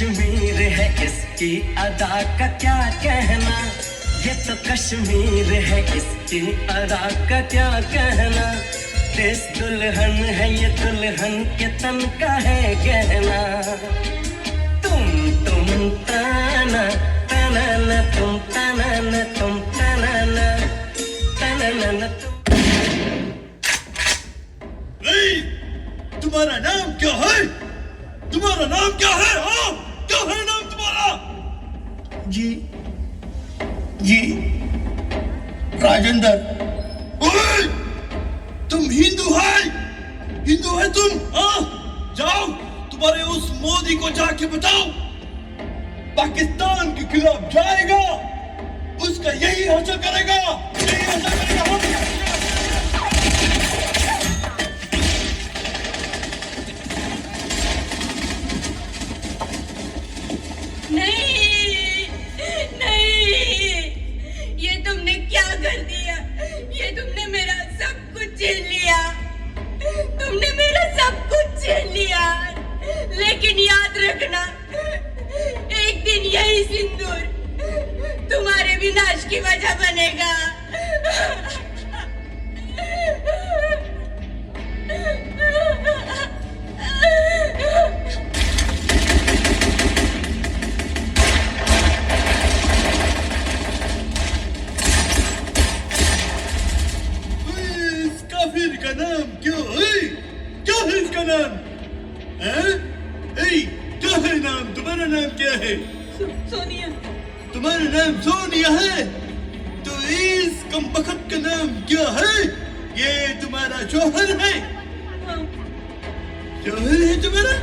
कश्मीर है, इसकी अदा का क्या कहना। ये तो कश्मीर है, इसकी अदा का क्या कहना। देश दुल्हन है, ये दुल्हन के तन का है गहना। तुम ताना ताना न, तुम ताना न, तुम ताना न, ताना न तुम। तुम्हारा नाम क्या है? तुम्हारा नाम क्या है? हाँ, क्या है नाम तुम्हारा? जी राजेंद्र। ओए, तुम हिंदू है तुम? हाँ, जाओ तुम्हारे उस मोदी को जाके बताओ, पाकिस्तान के खिलाफ जाएगा, उसका यही हासिल करेगा, यही हासिल करेगा। ये तुमने क्या कर दिया? ये तुमने मेरा सब कुछ छीन लिया। तुमने मेरा सब कुछ छीन लिया। लेकिन याद रखना, एक दिन यही सिंदूर तुम्हारे विनाश की वजह बनेगा। का नाम क्या है? क्या है इसका नाम? क्या है नाम? तुम्हारा नाम क्या है? सोनिया। तुम्हारा नाम सोनिया है? तो इस कमबख्त का नाम क्या है? ये तुम्हारा शौहर है? हाँ। शौहर है तुम्हारा?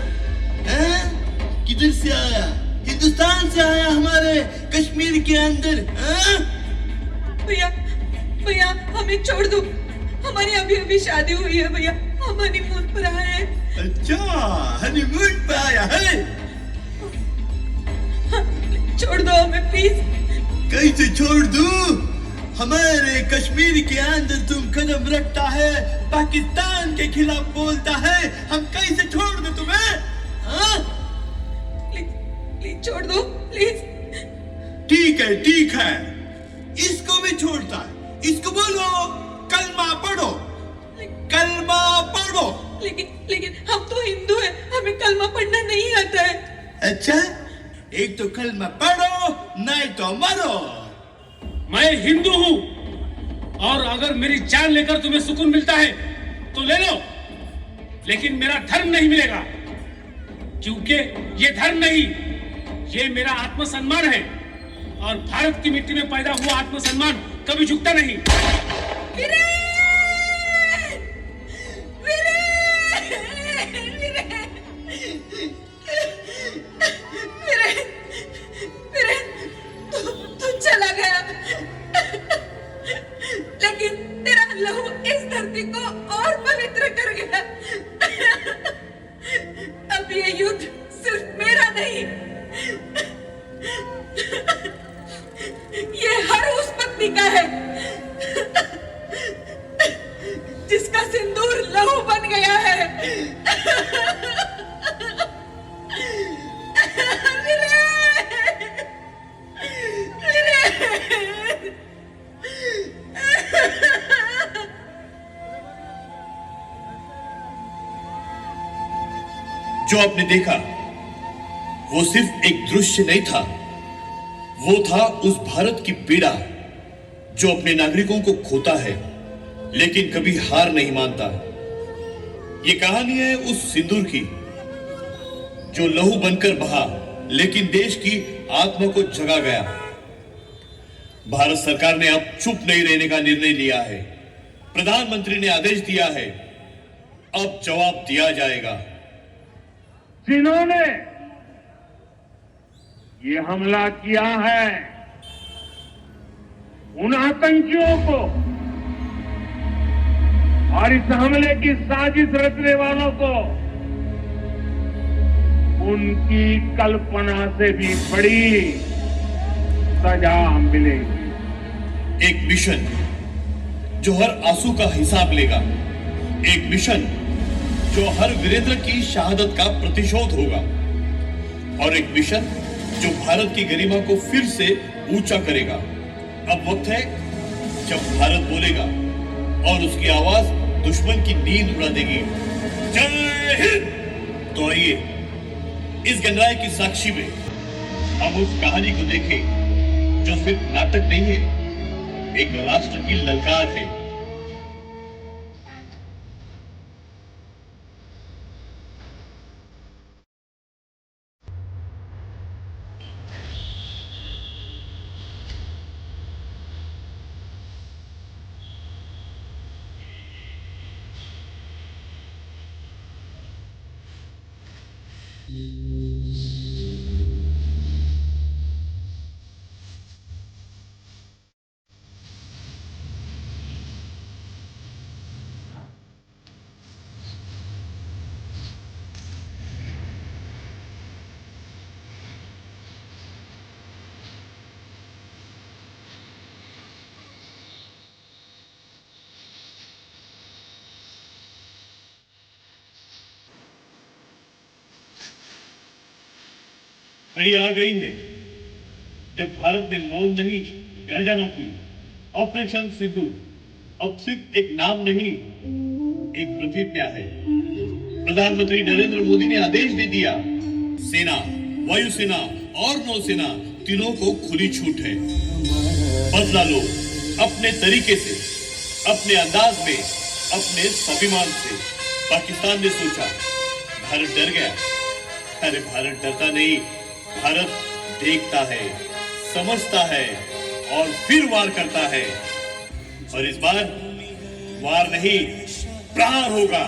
किधर से आया? हिंदुस्तान से आया, हमारे कश्मीर के अंदर। भैया हमें छोड़ दो, हमारी अभी अभी शादी हुई है भैया, हम हनीमून पर आए हैं। अच्छा, हनीमून पर आया है? छोड़ दो हमें प्लीज। कैसे छोड़ दूं? हमारे कश्मीर के अंदर तुम कदम रखता है, पाकिस्तान के खिलाफ बोलता है, हम कैसे छोड़ दूं तुम्हें? प्लीज छोड़ दो प्लीज। ठीक है, इसको भी छोड़ता है। इसको बोलो कलमा पढ़ो, कलमा पढ़ो। लेकिन हम तो हिंदू हैं, हमें कलमा पढ़ना नहीं आता है। अच्छा, एक तो कलमा पढ़ो, नहीं तो मरो। मैं हिंदू हूँ, और अगर मेरी जान लेकर तुम्हें सुकून मिलता है तो ले लो, लेकिन मेरा धर्म नहीं मिलेगा, क्योंकि ये धर्म नहीं, ये मेरा आत्मसम्मान है, और भारत की मिट्टी में पैदा हुआ आत्मसम्मान कभी झुकता नहीं। तू चला गया, लेकिन तेरा लहू इस धरती को और पवित्र कर गया। अब ये युद्ध सिर्फ मेरा नहीं, ये हर उस पत्नी का है जिसका सिंदूर लहू बन गया है। जो आपने देखा वो सिर्फ एक दृश्य नहीं था, वो था उस भारत की पीड़ा जो अपने नागरिकों को खोता है लेकिन कभी हार नहीं मानता। ये कहानी है उस सिंदूर की जो लहू बनकर बहा लेकिन देश की आत्मा को जगा गया। भारत सरकार ने अब चुप नहीं रहने का निर्णय लिया है। प्रधानमंत्री ने आदेश दिया है, अब जवाब दिया जाएगा। जिन्होंने ये हमला किया है, उन आतंकियों को और इस हमले की साजिश रचने वालों को उनकी कल्पना से भी बड़ी सजा मिलेगी। एक मिशन जो हर आंसू का हिसाब लेगा, एक मिशन जो हर वीरेंद्र की शहादत का प्रतिशोध होगा। और एक मिशन जो भारत की गरिमा को फिर से ऊंचा करेगा। अब वक्त है जब भारत बोलेगा और उसकी आवाज दुश्मन की नींद उड़ा देगी। जय हिंद। तो आइए इस गणराज्य की साक्षी में हम उस कहानी को देखें जो सिर्फ नाटक नहीं है, एक राष्ट्र की ललकार है। कहीं आ गई है जब भारत ने मौन नहीं गर्जना की। ऑपरेशन सिंधु अब सिर्फ एक नाम नहीं, एक प्रतिज्ञा है। प्रधानमंत्री नरेंद्र मोदी ने आदेश दे दिया, सेना, वायुसेना और नौसेना तीनों को खुली छूट है। बदला लो अपने तरीके से, अपने अंदाज में, अपने स्वाभिमान से। पाकिस्तान ने सोचा भारत डर गया। अरे भारत डरता नहीं, भारत देखता है, समझता है और फिर वार करता है। और इस बार वार नहीं, प्रहार होगा।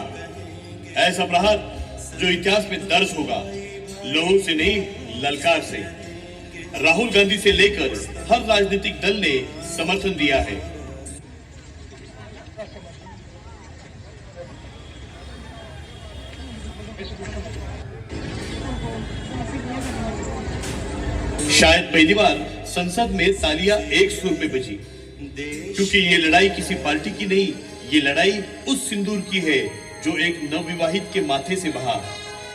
ऐसा प्रहार जो इतिहास में दर्ज होगा, लोगों से नहीं, ललकार से। राहुल गांधी से लेकर हर राजनीतिक दल ने समर्थन दिया है। शायद पहली बार संसद में तालियां एक सुर में बजी, क्योंकि ये लड़ाई किसी पार्टी की नहीं, ये लड़ाई उस सिंदूर की है जो एक नवविवाहित के माथे से बहा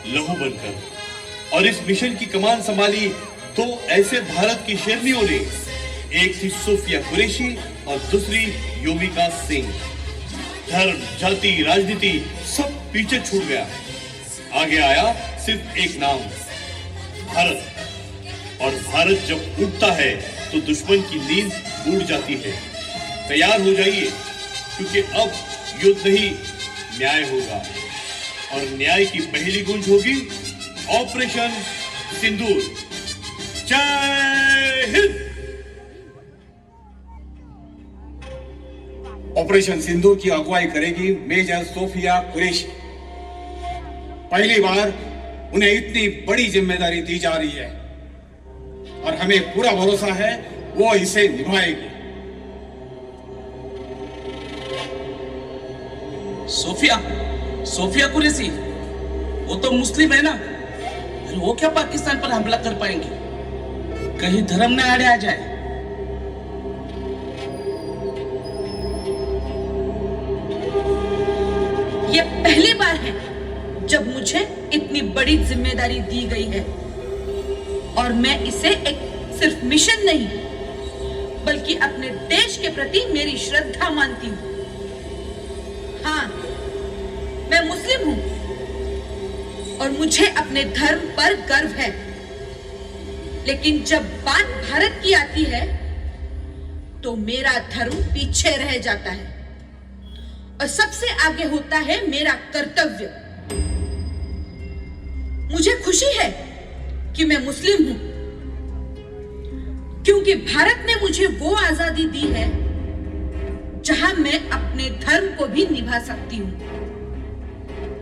लहू बनकर। और इस मिशन की कमान संभाली दो ऐसे भारत की शेरनियों ने। एक थी सोफिया कुरैशी और दूसरी योमिका सिंह। धर्म, जाति, राजनीति सब पीछे छूट गया। आगे आया सिर्फ एक नाम, भारत। और भारत जब उठता है तो दुश्मन की नींद उड़ जाती है। तैयार हो जाइए, क्योंकि अब युद्ध नहीं, न्याय होगा। और न्याय की पहली गूंज होगी ऑपरेशन सिंदूर। जय हिंद। ऑपरेशन सिंदूर की अगुवाई करेगी मेजर सोफिया कुरैशी। पहली बार उन्हें इतनी बड़ी जिम्मेदारी दी जा रही है और हमें पूरा भरोसा है वो इसे निभाएगी। सोफिया कुरैशी, वो तो मुस्लिम है ना, वो क्या पाकिस्तान पर हमला कर पाएंगे? कहीं धर्म न आड़े आ जाए। ये पहली बार है जब मुझे इतनी बड़ी जिम्मेदारी दी गई है और मैं इसे एक सिर्फ मिशन नहीं बल्कि अपने देश के प्रति मेरी श्रद्धा मानती हूँ। हाँ, मैं मुस्लिम हूँ और मुझे अपने धर्म पर गर्व है, लेकिन जब बात भारत की आती है तो मेरा धर्म पीछे रह जाता है और सबसे आगे होता है मेरा कर्तव्य। मुझे खुशी है कि मैं मुस्लिम हूं, क्योंकि भारत ने मुझे वो आजादी दी है जहां मैं अपने धर्म को भी निभा सकती हूं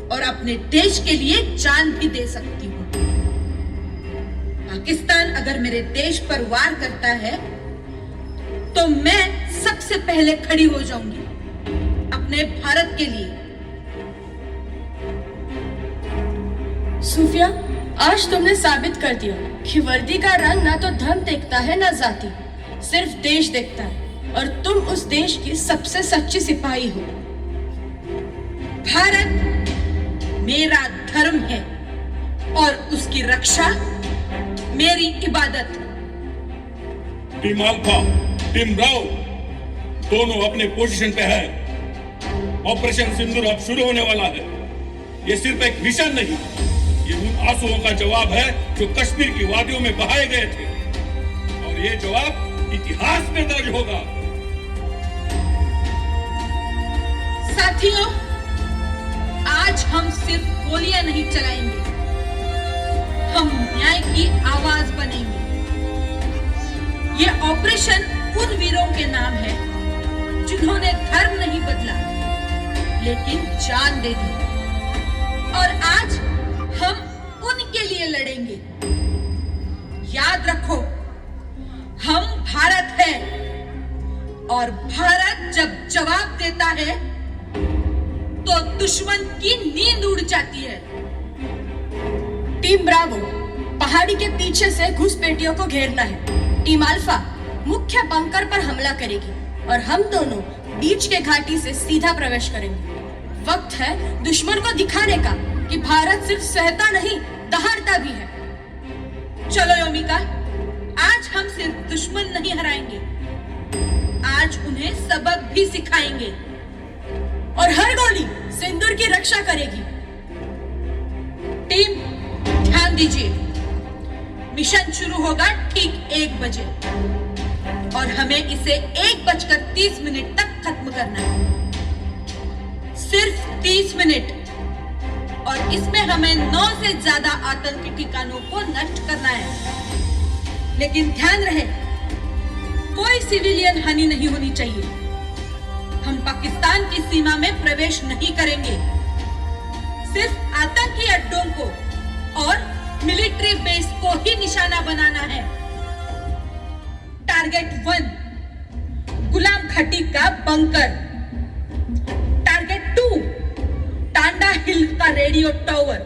और अपने देश के लिए जान भी दे सकती हूं। पाकिस्तान अगर मेरे देश पर वार करता है तो मैं सबसे पहले खड़ी हो जाऊंगी अपने भारत के लिए। सूफिया, आज तुमने साबित कर दिया कि वर्दी का रंग ना तो धर्म देखता है ना जाति, सिर्फ देश देखता है और तुम उस देश की सबसे सच्ची सिपाही हो। भारत मेरा धर्म है और उसकी रक्षा मेरी इबादत। टीम अल्फा, टीम ब्रावो, दोनों अपने पोजीशन पे है। ऑपरेशन सिंदूर अब शुरू होने वाला है। ये सिर्फ एक मिशन नहीं, ये उन आंसुओं का जवाब है जो कश्मीर की वादियों में बहाए गए थे, और ये जवाब इतिहास में दर्ज होगा। साथियों, आज हम सिर्फ गोलियां नहीं चलाएंगे, हम न्याय की आवाज बनेंगे। ये ऑपरेशन उन वीरों के नाम है जिन्होंने धर्म नहीं बदला लेकिन जान दे दी, और आज हम उनके लिए लड़ेंगे। याद रखो, हम भारत है, और भारत जब जवाब देता है तो दुश्मन की नींद उड़ जाती है। टीम ब्रावो, पहाड़ी के पीछे से घुसपैठियों को घेरना है। टीम अल्फा मुख्य बंकर पर हमला करेगी और हम दोनों बीच के घाटी से सीधा प्रवेश करेंगे। वक्त है दुश्मन को दिखाने का कि भारत सिर्फ सहता नहीं, दहाड़ता भी है। चलो योमिका, आज हम सिर्फ दुश्मन नहीं हराएंगे, आज उन्हें सबक भी सिखाएंगे। और हर गोली सिंदूर की रक्षा करेगी। टीम, ध्यान दीजिए, मिशन शुरू होगा ठीक 1 बजे, और हमें इसे 1:30 तक खत्म करना है। सिर्फ 30 मिनट, और इसमें हमें 9 से ज्यादा आतंकी ठिकानों को नष्ट करना है। लेकिन ध्यान रहे, कोई सिविलियन हानि नहीं होनी चाहिए। हम पाकिस्तान की सीमा में प्रवेश नहीं करेंगे, सिर्फ आतंकी अड्डों को और मिलिट्री बेस को ही निशाना बनाना है। टारगेट 1, गुलाम घाटी का बंकर। टारगेट 2, टांडा हिल का रेडियो टावर।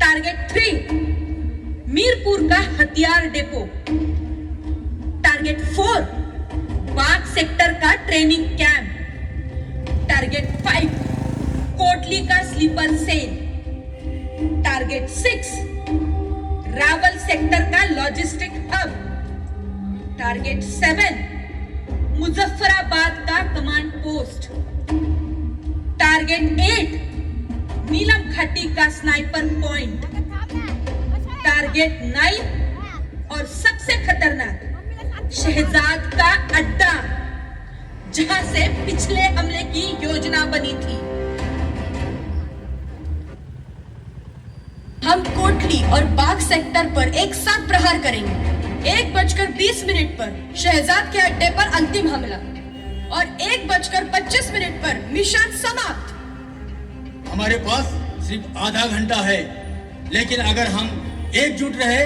टारगेट 3, मीरपुर का हथियार डिपो। टारगेट 4, बाग सेक्टर का ट्रेनिंग कैंप। टारगेट 5, कोटली का sleeper cell. Target 6, Rawal sector का लॉजिस्टिक हब। टारगेट 7, मुजफ्फराबाद का कमांड पोस्ट। टारगेट 8, नीलम घाटी का स्नाइपर पॉइंट। टारगेट 9 और सबसे खतरनाक, शहजाद का अड्डा, जहां से पिछले हमले की योजना बनी थी। हम कोटली और बाग सेक्टर पर एक साथ प्रहार करेंगे। 1:20 पर शहजाद के अड्डे पर अंतिम हमला, और 1:25 पर मिशन समाप्त। हमारे पास सिर्फ आधा घंटा है, लेकिन अगर हम एकजुट रहे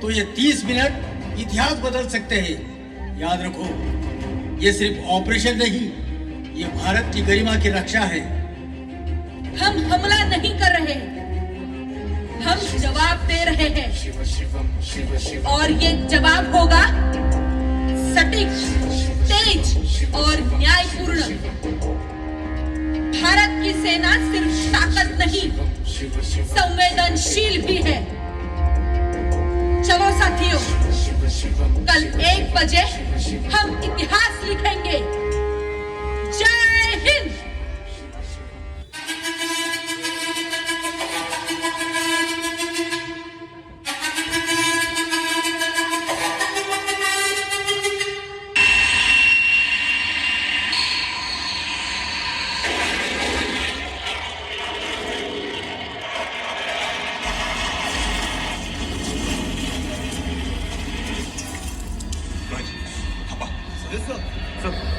तो ये 30 मिनट इतिहास बदल सकते हैं। याद रखो, ये सिर्फ ऑपरेशन नहीं, ये भारत की गरिमा की रक्षा है। हम हमला नहीं कर रहे हैं, हम जवाब दे रहे हैं, और ये जवाब होगा सटीक, तेज और न्यायपूर्ण। भारत की सेना सिर्फ ताकत नहीं, संवेदनशील भी है। चलो साथियों, कल 1 बजे हम इतिहास लिखेंगे। जय हिंद।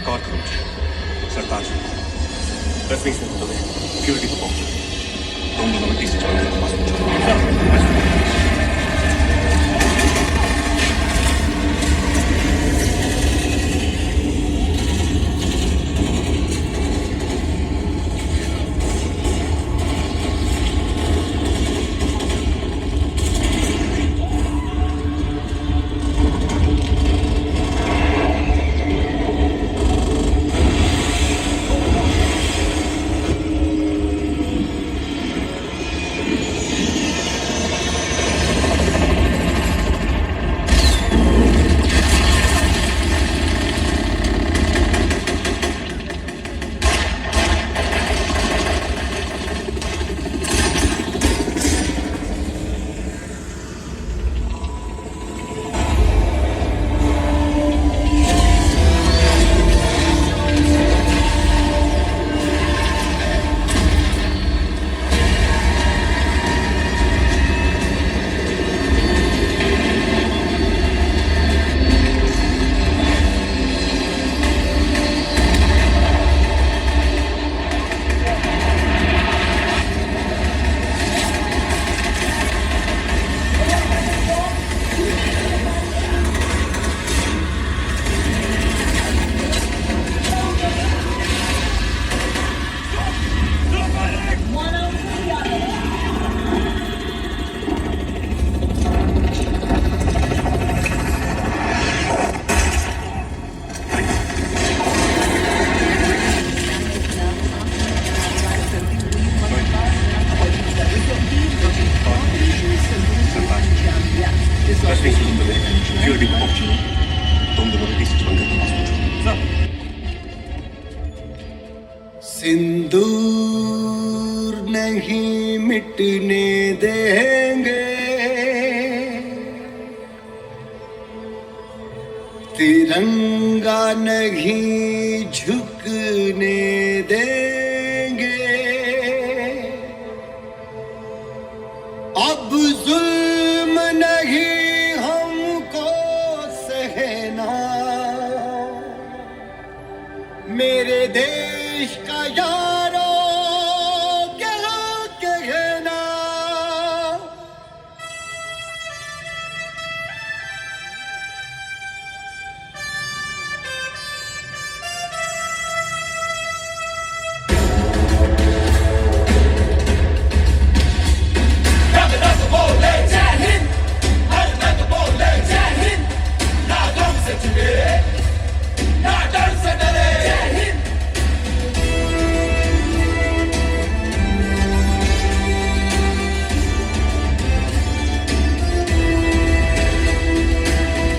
कवर करो मुझे। सरताज, 10-20 मिनट तो सिक्योरिटी को पहुंचो। तुम दोनों मिट्टी से चलो मेरे पास पहुंचो। सिंदूर नहीं मिटने देंगे, तिरंगा नहीं झुकने देंगे, अब जुल्म नहीं हमको सहना, मेरे देश का यारों क्या कहना।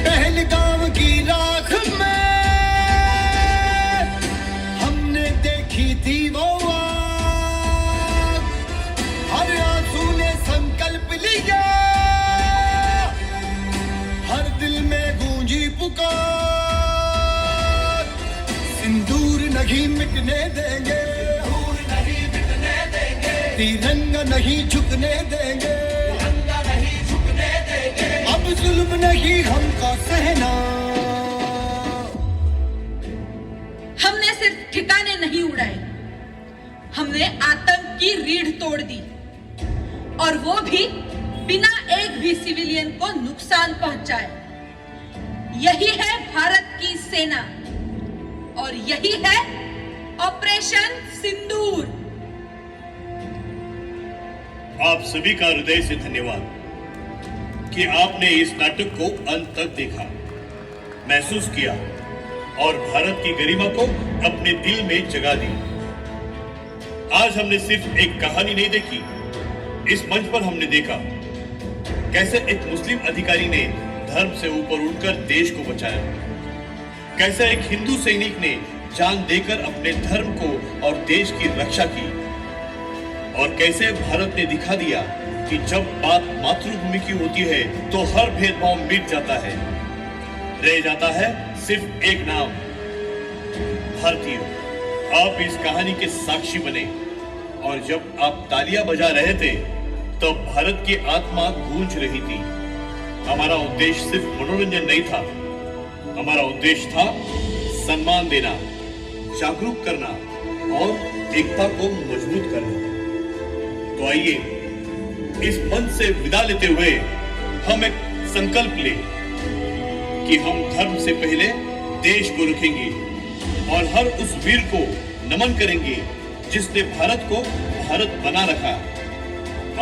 पहलगाम की राख में हमने देखी थी वो आग, हर आंसू ने संकल्प लिया, हर दिल में गूंजी पुकार, सिंदूर नहीं मिटने देंगे, तिरंगा नहीं झुकने देंगे, अब जुल्म नहीं हमका सहना। हमने सिर्फ ठिकाने नहीं उड़ाए, हमने आतंक की रीढ़ तोड़ दी, और वो भी बिना एक भी सिविलियन को नुकसान पहुंचाए। यही है भारत की सेना और यही है ऑपरेशन सिंदूर। आप सभी का हृदय से धन्यवाद कि आपने इस नाटक को अंत तक देखा, महसूस किया और भारत की गरिमा को अपने दिल में जगा दी। आज हमने सिर्फ एक कहानी नहीं देखी, इस मंच पर हमने देखा कैसे एक मुस्लिम अधिकारी ने धर्म से ऊपर उठकर देश को बचाया, कैसे एक हिंदू सैनिक ने जान देकर अपने धर्म को और देश की रक्षा की, और कैसे भारत ने दिखा दिया कि जब बात मातृभूमि की होती है तो हर भेदभाव मिट जाता है, रह जाता है सिर्फ एक नाम, भारतीय। आप इस कहानी के साक्षी बने, और जब आप तालियां बजा रहे थे तब भारत की आत्मा गूंज रही थी। हमारा उद्देश्य सिर्फ मनोरंजन नहीं था, हमारा उद्देश्य था सम्मान देना, जागरूक करना और एकता को मजबूत करना। तो आइए इस मंच से विदा लेते हुए हम एक संकल्प लें कि हम धर्म से पहले देश को रखेंगे और हर उस वीर को नमन करेंगे जिसने भारत को भारत बना रखा।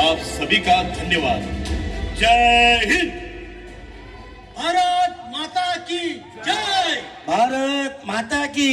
आप सभी का धन्यवाद। जय हिंद। भारत माता की जय। भारत माता की